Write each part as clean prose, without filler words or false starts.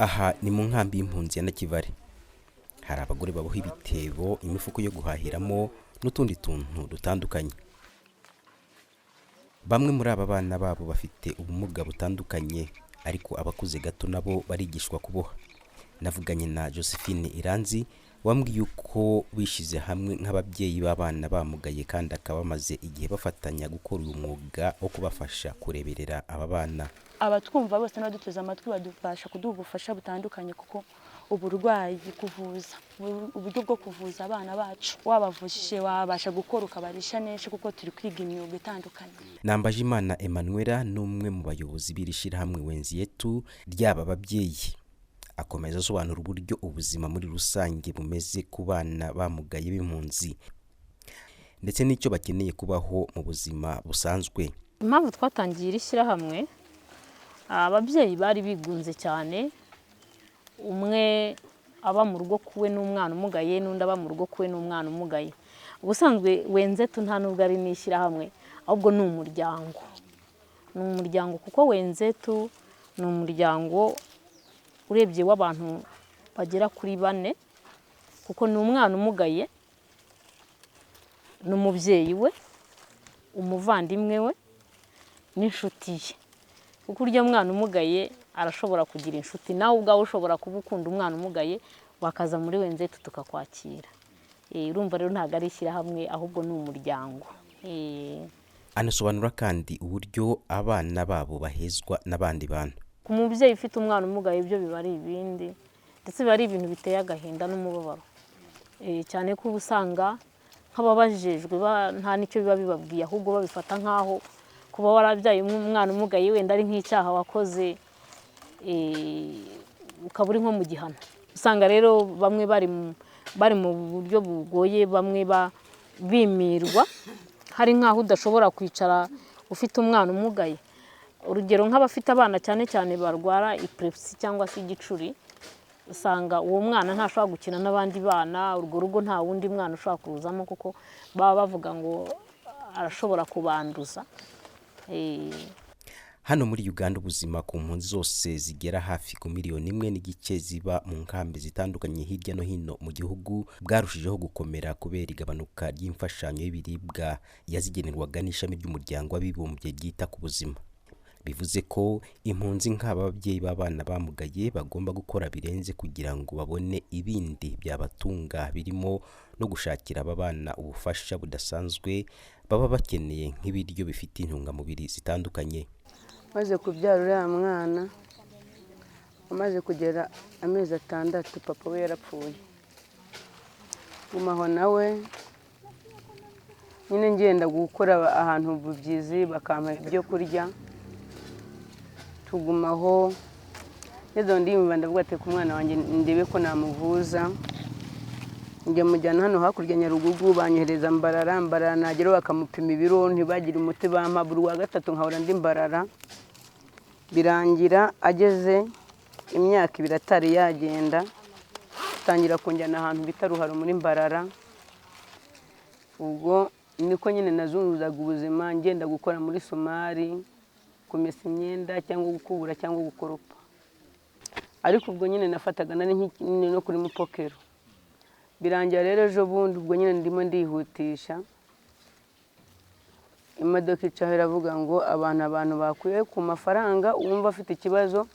Aha ni mu nkambi y'impunzi ya Nakivale. Hari abagore baboha ibitebo, imifuko yo guhahiramo n'utundi tuntu dutandukanye. Bamwe muri aba bana babo bafite ubumuga butandukanye, ariko abakuze gato nabo barigishwa kuboha. Navuganye na Josephine Iranzi wambwiye uko bishize hamwe nk'ababyeyi b'abana bamugaye kandi akaba bamaze igihe bafatanya gukora uyu mwuga wo kubafasha kureberera aba bana. Abatwumva bose n'abaduteze amatwi badufasha kuduha ubufasha butandukanye, kuko uburwayi kuvuza, uburyo bwo kuvuza abana bacu wabavujije wabasha gukora ukabarisha neza, kuko turi kwiga imyuga itandukanye. Nambajimana Emmanuel n'umwe mu bayobozi b'irishira hamwe Wenzetu ry'aba babyeyi. Akomeza asobanura uburyo ubuzima muri rusange bumeze ku bana bamugaye b'impunzi ndetse n'icyo bakeneye kubaho mu buzima busanzwe. Impamvu twatangiye irishira hamwe, ababyeyi bari bigunze cyane, umwe aba mu rugo kuwe n'umwana umugaye n'undi aba mu rugo kuwe n'umwana umugaye. Ubusanzwe Wenzetu nta nubwo ari n'ishyira hamwe, ahubwo ni umuryango. Ni umuryango kuko Wenzetu ni umuryango urebye w'abantu bagera kuri 4, kuko ni umwana umugaye n'umubyeyi we, umuvandimwe we n'inshuti ye. Kuko urya mwana umugaye arashobora kugira inshuti, nawe ubwawe ushobora kuba ukunda umwana umugaye wakaza muri Wenzetu tukakwakira. Urumva rero ntabwo ari ishyira hamwe, ahubwo ni umuryango. Anasobanura kandi uburyo abana babo bahezwa n'abandi bantu. Ku mubyeyi ufite umwana umugaye ibyo biba ari ibindi, ndetse biba ari ibintu biteye agahinda n'umubabaro. Cyane ko usanga nk'ababajejwe nta nicyo biba bibabwiye, ahubwo babifata nk'aho kuba warabyaye umwana umugaye wenda ari nk'icyaha wakoze, ukaba uri nko mu gihano. Usanga rero bamwe bari mu buryo bugoye, bamwe bimirwa, hari nk'aho udashobora kwicara ufite umwana umugaye. Urugero nk'abafite abana cyane cyane barwara epilepsy cyangwa se igicuri, usanga uwo mwana ntashobora gukina n'abandi bana, urwo rugo nta wundi mwana ushobora kuzamo, kuko baba bavuga ngo arashobora kubanduza. Hano muri Uganda ubuzima ku mpunzi zose zigera hafi ku 1.5 miliyoni ziba mu nkambi zitandukanye hirya no hino mu gihugu bwarushijeho gukomera kubera igabanuka ry'imfashanyo y'ibiribwa yazigenerwaga n'ishami ry'umuryango w'abibumbye ryita ku buzima. Bivuze ko impunzi nk'aba babyeyi b'abana bamugaye bagomba gukora birenze kugira ngo babone ibindi byabatunga, birimo no gushakira aba bana ubufasha budasanzwe baba bakeneye nk'ibiryo bifite intungamubiri zitandukanye. Maze kubyara uriya mwana, amaze kugera amezi 6 papa we yarapfuye. Gumaho nawe nyine ngenda gukora ahantu bubyizi bakampa ibyo kurya, tugumaho. Yezo ndimva ndavuga ati ku mwana wanjye ndebe ko namuvuza. Njye mujyana hano hakurya Nyarugugu, banyohereza Mbarara nagera bakamupima ibiro ntibagire umuti bampa. Buri wa gatatu nkahora ndi Mbarara. Birangira ageze imyaka 2 atari yagenda, tangira kunjyana ahantu bita Ruharo muri Mbarara. Ubwo niko nyine nazunguzaga ubuzima, ngenda gukora muri Somali, kumesa imyenda cyangwa gukubura cyangwa gukoropa. Ariko ubwo nyine nafataga nari no kuri Mupokero. Birangira rero ejo bundi ubwo nyine ndimo ndihutisha, imodoka icaho iravuga ngo abantu bakuye ku mafaranga, uwumva afite ikibazo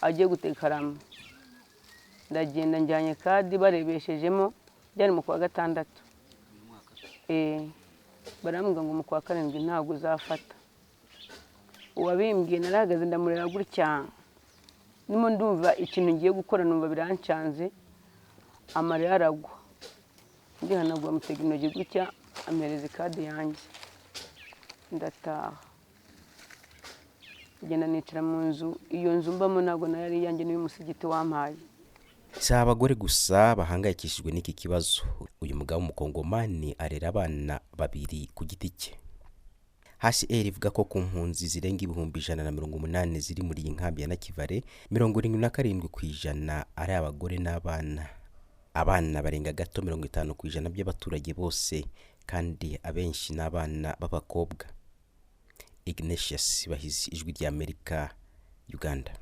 agiye gutekarama. Ndagenda njyanye kadi barebeshejemo, byari mu kwa 6. Barambwira ngo mu kwa 7 ntabwo uzafata. Uwabimbwiye narahagaze ndamurera gutya, nimo ndumva ikintu ngiye gukora numva birancanze, amarira aragwa. Ndihanagwa mutega intoki gutya, amereza kadi yanjye, ndataha. Ngenda nicara mu nzu, iyo nzu mbamo ntabwo nari yanjye n'umusigiti wampaye. Si abagore gusa bahangayikishijwe n'iki kibazo. Uyu mugabo w'umukongomani arera abana 2 ku giti cye. HCR ivuga ko ku mpunzi zirenga 180 ziri muri iyi nkambi ya Nakivale, 77% ari abagore n'abana. Abana barenga gato 50% by'abaturage bose, kandi abenshi n'abana b'abakobwa. Ignatius Bahizi, Ijwi ry'Amerika, Uganda.